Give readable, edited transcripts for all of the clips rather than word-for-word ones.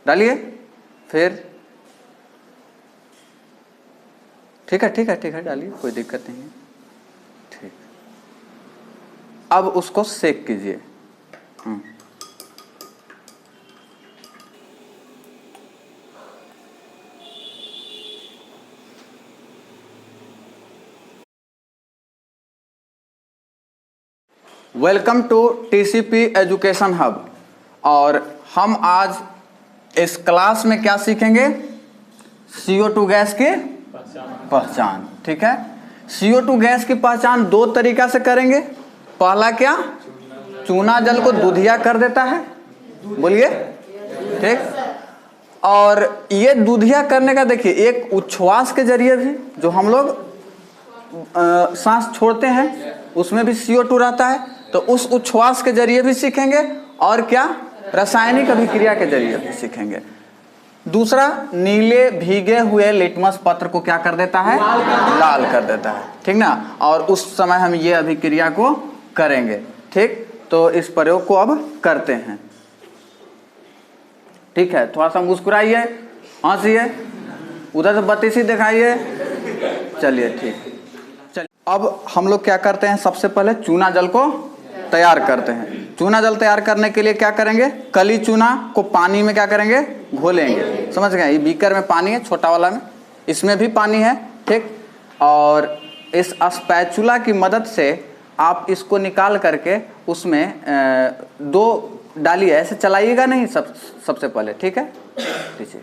डालिए फिर। ठीक है ठीक है ठीक है, डालिए, कोई दिक्कत नहीं है। ठीक, अब उसको सेक कीजिए। Welcome to TCP education hub. और हम आज इस क्लास में क्या सीखेंगे? CO2 गैस की पहचान। ठीक है, CO2 गैस की पहचान दो तरीका से करेंगे। पहला क्या? चूना जल को दूधिया कर देता है, बोलिए। ठीक, और ये दूधिया करने का देखिए, एक उच्छ्वास के जरिए भी, जो हम लोग सांस छोड़ते हैं उसमें भी CO2 रहता है, तो उस उच्छ्वास के जरिए भी सीखेंगे। और क्या? रासायनिक अभिक्रिया के जरिए भी सीखेंगे। दूसरा, नीले भीगे हुए लिटमस पत्र को क्या कर देता है? लाल कर देता है। ठीक ना, और उस समय हम ये अभिक्रिया को करेंगे। ठीक, तो इस प्रयोग को अब करते हैं। ठीक है, थोड़ा सा मुस्कुराइए, हंसिए, उधर से बत्ती सी दिखाइए। चलिए ठीक, चलिए अब हम लोग क्या करते हैं, सबसे पहले चूना जल को तैयार करते हैं। चूना जल तैयार करने के लिए क्या करेंगे? कली चूना को पानी में क्या करेंगे? घोलेंगे। समझ गए? ये बीकर में पानी है, छोटा वाला में, इसमें भी पानी है। ठीक, और इस स्पैचुला की मदद से आप इसको निकाल करके उसमें दो डालिए, ऐसे चलाइएगा नहीं सबसे पहले। ठीक है, लीजिए।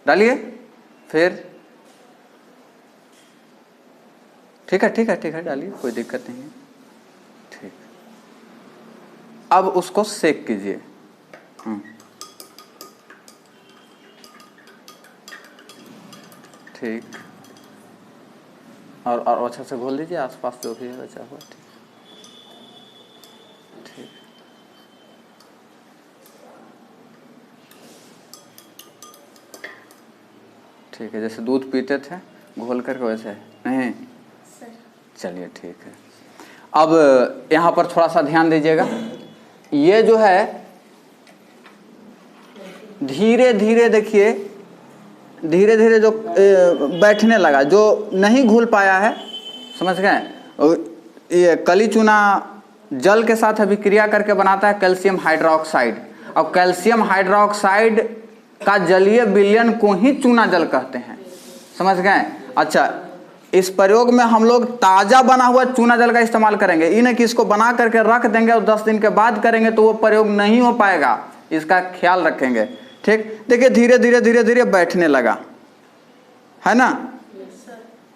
डालिए फिर। ठीक है ठीक है ठीक है, डालिए, कोई दिक्कत नहीं है। ठीक, अब उसको सेक कीजिए। ठीक, और अच्छा से घोल दीजिए, आसपास जो भी है बचा हुआ। ठीक ठीक, ठीक है, जैसे दूध पीते थे घोल करके, वैसे नहीं? चलिए ठीक है। अब यहाँ पर थोड़ा सा ध्यान दीजिएगा। ये जो है धीरे धीरे, देखिए धीरे धीरे जो बैठने लगा, जो नहीं घुल पाया है, समझ गए? ये कली चूना जल के साथ अभिक्रिया करके बनाता है कैल्शियम हाइड्रोक्साइड, और कैल्शियम हाइड्रोक्साइड का जलीय विलयन को ही चूना जल कहते हैं। समझ गए? अच्छा, इस प्रयोग में हम लोग ताजा बना हुआ चूना जल का इस्तेमाल करेंगे। ये नहीं कि इसको बना करके रख देंगे और 10 दिन के बाद करेंगे तो वो प्रयोग नहीं हो पाएगा, इसका ख्याल रखेंगे। ठीक, देखिए धीरे धीरे धीरे धीरे बैठने लगा, है ना?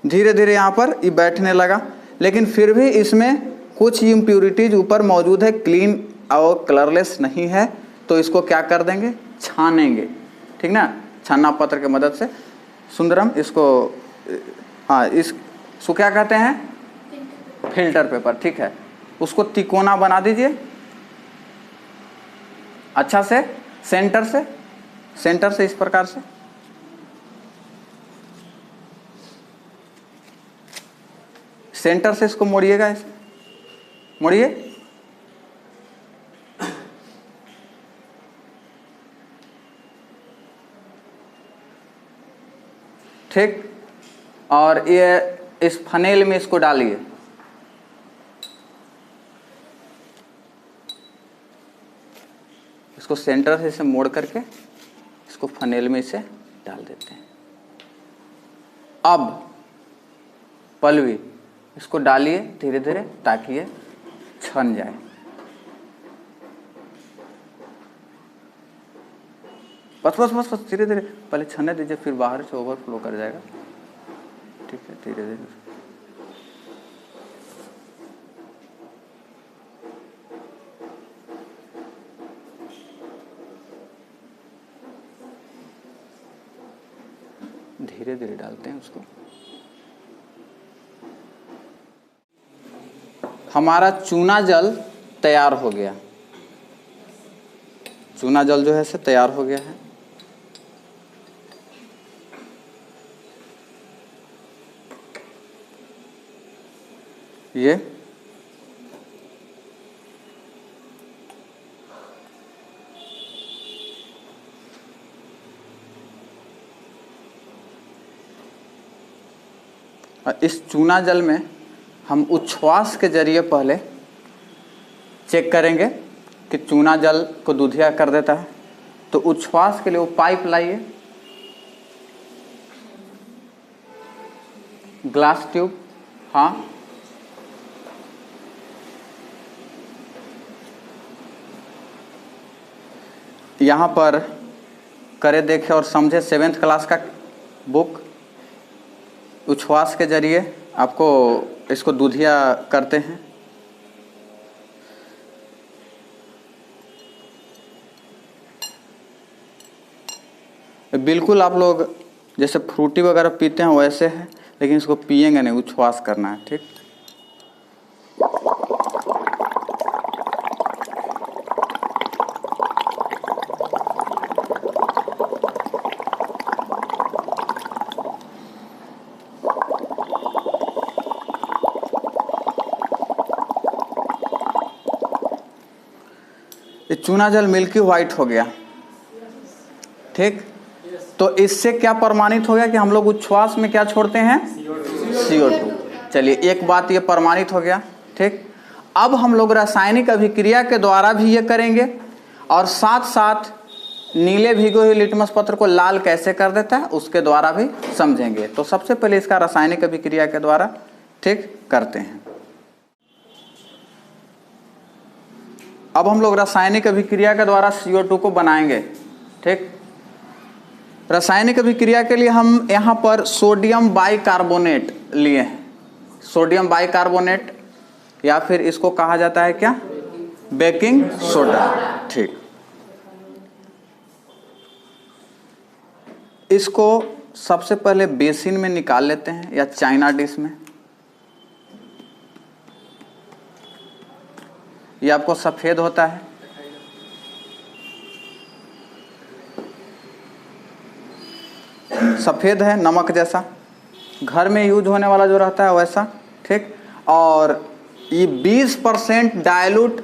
धीरे धीरे यहाँ पर ये बैठने लगा, लेकिन फिर भी इसमें कुछ इम्प्यूरिटीज ऊपर मौजूद है, क्लीन और कलरलेस नहीं है, तो इसको क्या कर देंगे? छानेंगे। ठीक ना, छानना पत्र की मदद से सुंदरम इसको, हाँ, इसको क्या कहते हैं? Filter paper. ठीक है, उसको तिकोना बना दीजिए अच्छा से, सेंटर से इस प्रकार से। सेंटर से इसको मोड़िएगा, ऐसे मोड़िए। ठीक, और ये इस फनेल में इसको डालिए। इसको सेंटर से इसे मोड़ करके इसको फनेल में इसे डाल देते हैं। अब पलवी इसको डालिए धीरे धीरे, ताकि ये छन जाए। बस बस बस बस, धीरे धीरे पहले छनने दीजिए, फिर बाहर से ओवरफ्लो कर जाएगा। ठीक है, धीरे धीरे। धीरे धीरे डालते हैं उसको। हमारा चूना जल तैयार हो गया। चूना जल जो है से तैयार हो गया है। ये और इस चूना जल में हम उच्छ्वास के जरिए पहले चेक करेंगे कि चूना जल को दूधिया कर देता है। तो उच्छ्वास के लिए वो पाइप लाइए, ग्लास ट्यूब, हाँ, यहाँ पर करे देखे और समझे 7th क्लास का बुक। उच्छ्वास के जरिए आपको इसको दूधिया करते हैं। बिल्कुल आप लोग जैसे फ्रूटी वगैरह पीते हैं वैसे है, लेकिन इसको पिएंगे नहीं, उच्छ्वास करना है, ठीक। ये चूना जल मिल्की व्हाइट हो गया, ठीक। तो इससे क्या प्रमाणित हो गया कि हम लोग उच्छ्वास में क्या छोड़ते हैं, CO2। चलिए एक बात ये प्रमाणित हो गया, ठीक। अब हम लोग रासायनिक अभिक्रिया के द्वारा भी ये करेंगे और साथ साथ नीले भिगो हुए लिटमस पत्र को लाल कैसे कर देता है उसके द्वारा भी समझेंगे। तो सबसे पहले इसका रासायनिक अभिक्रिया के द्वारा, ठीक, करते हैं। अब हम लोग रासायनिक अभिक्रिया के द्वारा CO2 को बनाएंगे, ठीक। रासायनिक अभिक्रिया के लिए हम यहाँ पर सोडियम बाइकार्बोनेट लिए हैं। सोडियम बाइकार्बोनेट या फिर इसको कहा जाता है क्या, बेकिंग सोडा, ठीक। इसको सबसे पहले बेसिन में निकाल लेते हैं या चाइना डिश में। ये आपको सफेद होता है, सफेद है नमक जैसा, घर में यूज होने वाला जो रहता है वैसा, ठीक। और ये 20% डायलूट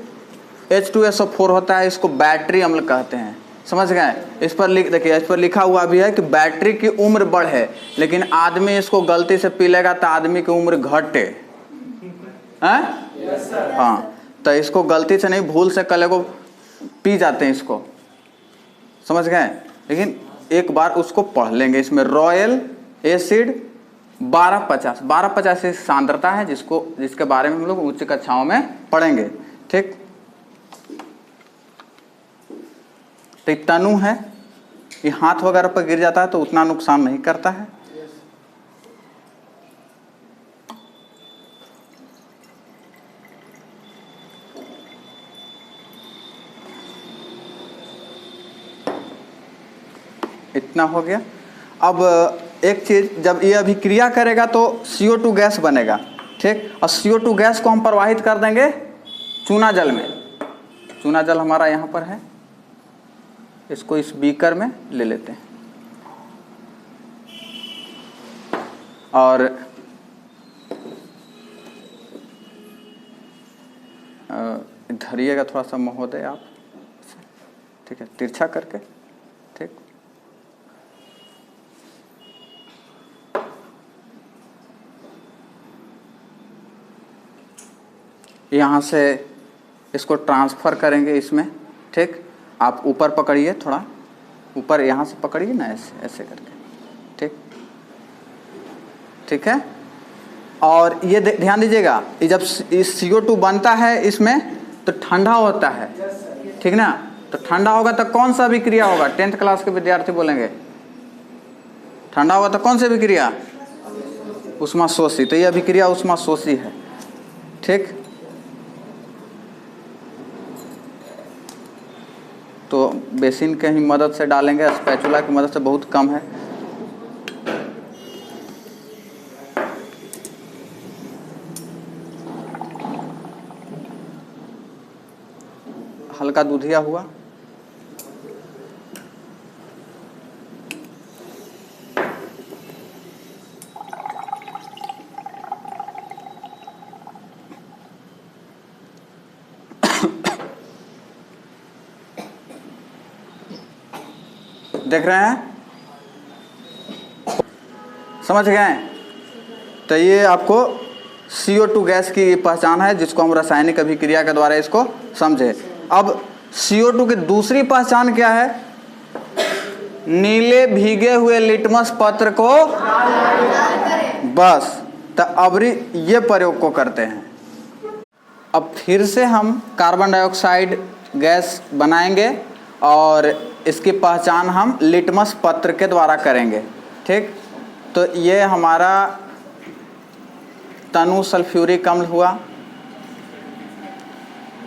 H2SO4 होता है, इसको बैटरी अम्ल कहते हैं, समझ गए। इस पर देखिए, इस पर लिखा हुआ भी है कि बैटरी की उम्र बढ़े, लेकिन आदमी इसको गलती से पी लेगा तो आदमी की उम्र घटे, हैं? हाँ, तो इसको गलती से नहीं, भूल से कल को पी जाते हैं इसको, समझ गए। लेकिन एक बार उसको पढ़ लेंगे। इसमें रॉयल एसिड 1250 सांद्रता है, जिसके बारे में हम लोग उच्च कक्षाओं में पढ़ेंगे, ठीक। तो तनु है, ये हाथ वगैरह पर गिर जाता है तो उतना नुकसान नहीं करता है। इतना हो गया। अब एक चीज, जब ये अभिक्रिया करेगा तो CO2 गैस बनेगा, ठीक। और CO2 गैस को हम प्रवाहित कर देंगे चूना जल में। चूना जल हमारा यहाँ पर है, इसको इस बीकर में ले लेते हैं और धरिएगा थोड़ा सा महोदय आप, ठीक है, तिरछा करके, ठीक। यहाँ से इसको ट्रांसफ़र करेंगे इसमें, ठीक। आप ऊपर पकड़िए, थोड़ा ऊपर यहाँ से पकड़िए ना, ऐसे ऐसे करके, ठीक, ठीक है। और ये ध्यान दीजिएगा, ये जब इस CO2 बनता है इसमें तो ठंडा होता है, ठीक ना। तो ठंडा होगा तो कौन सा अभिक्रिया होगा, 10th क्लास के विद्यार्थी बोलेंगे। ठंडा होगा तो कौन सी अभिक्रिया, ऊष्माशोषी। तो ये अभिक्रिया ऊष्माशोषी है, ठीक। तो बेसिन के ही मदद से डालेंगे, स्पैचुला की मदद से बहुत कम है। हल्का दूधिया हुआ, देख रहे हैं, समझ गए। तो ये आपको CO2 गैस की पहचान है, जिसको हम रासायनिक अभिक्रिया के द्वारा इसको समझे। अब CO2 की दूसरी पहचान क्या है? नीले भीगे हुए लिटमस पत्र को बस, तो अबरी ये प्रयोग को करते हैं। अब फिर से हम कार्बन डाइऑक्साइड गैस बनाएंगे और इसकी पहचान हम लिटमस पत्र के द्वारा करेंगे। ठीक, तो ये हमारा तनु सल्फ्यूरिक अम्ल हुआ।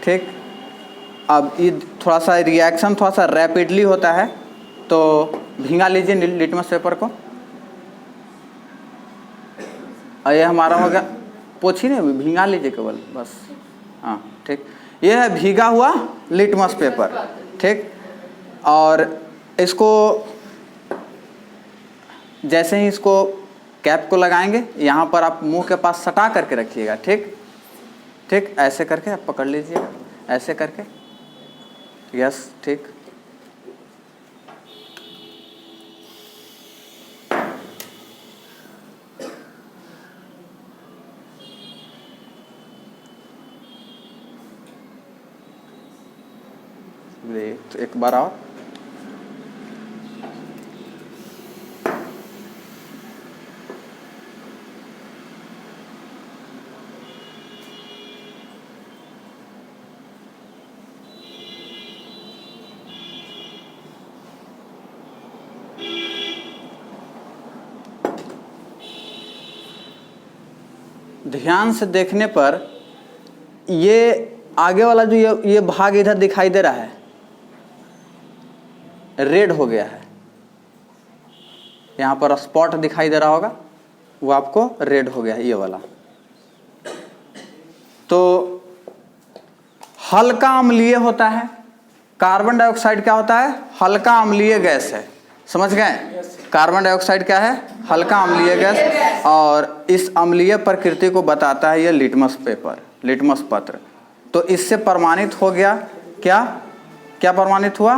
ठीक, अब ये थोड़ा सा रिएक्शन थोड़ा सा रैपिडली होता है, तो भींगा लीजिए लिटमस पेपर को। और ये हमारा हो गया, पोछी नहीं, भींगा लीजिए केवल बस। हाँ ठीक, ये है भीगा हुआ लिटमस पेपर। ठीक, और इसको जैसे ही इसको कैप को लगाएंगे, यहाँ पर आप मुंह के पास सटा करके रखिएगा। ठीक ठीक, ऐसे करके आप पकड़ लीजिएगा, ऐसे करके। यस, ठीक। तो एक बार और ध्यान से देखने पर ये आगे वाला जो ये भाग इधर दिखाई दे रहा है, रेड हो गया है। यहाँ पर स्पॉट दिखाई दे रहा होगा, वो आपको रेड हो गया है, ये वाला। तो हल्का अम्लीय होता है। कार्बन डाइऑक्साइड क्या होता है? हल्का अम्लीय गैस है। समझ गए? कार्बन डाइऑक्साइड क्या है? हल्का अम्लीय गैस। और इस अम्लीय प्रकृति को बताता है ये लिटमस पेपर, लिटमस पत्र। तो इससे प्रमाणित हो गया क्या? क्या प्रमाणित हुआ?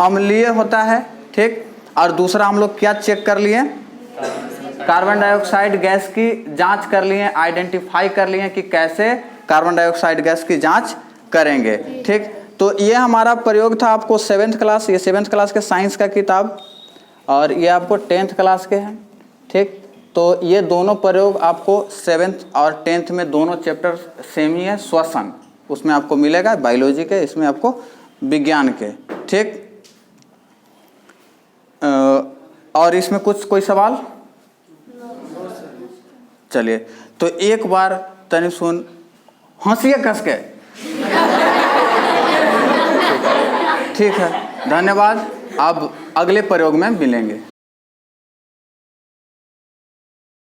अम्लीय होता है। ठीक, और दूसरा हम लोग क्या चेक कर लिए? कार्बन डाइऑक्साइड गैस की जांच कर लिए, आइडेंटिफाई कर लिए कि कैसे कार्बन डाइऑक्साइड गैस की जांच करेंगे। ठीक, तो ये हमारा प्रयोग था आपको 7th क्लास, ये 7th क्लास के साइंस का किताब, और ये आपको 10th क्लास के हैं। ठीक, तो ये दोनों प्रयोग आपको 7th और 10th में दोनों चैप्टर सेम ही है। श्वसन उसमें आपको मिलेगा, बायोलॉजी के, इसमें आपको विज्ञान के। ठीक, और इसमें कोई सवाल? चलिए, तो एक बार तनि सुन, हंसिए कस के। ठीक है, धन्यवाद। अब अगले प्रयोग में मिलेंगे।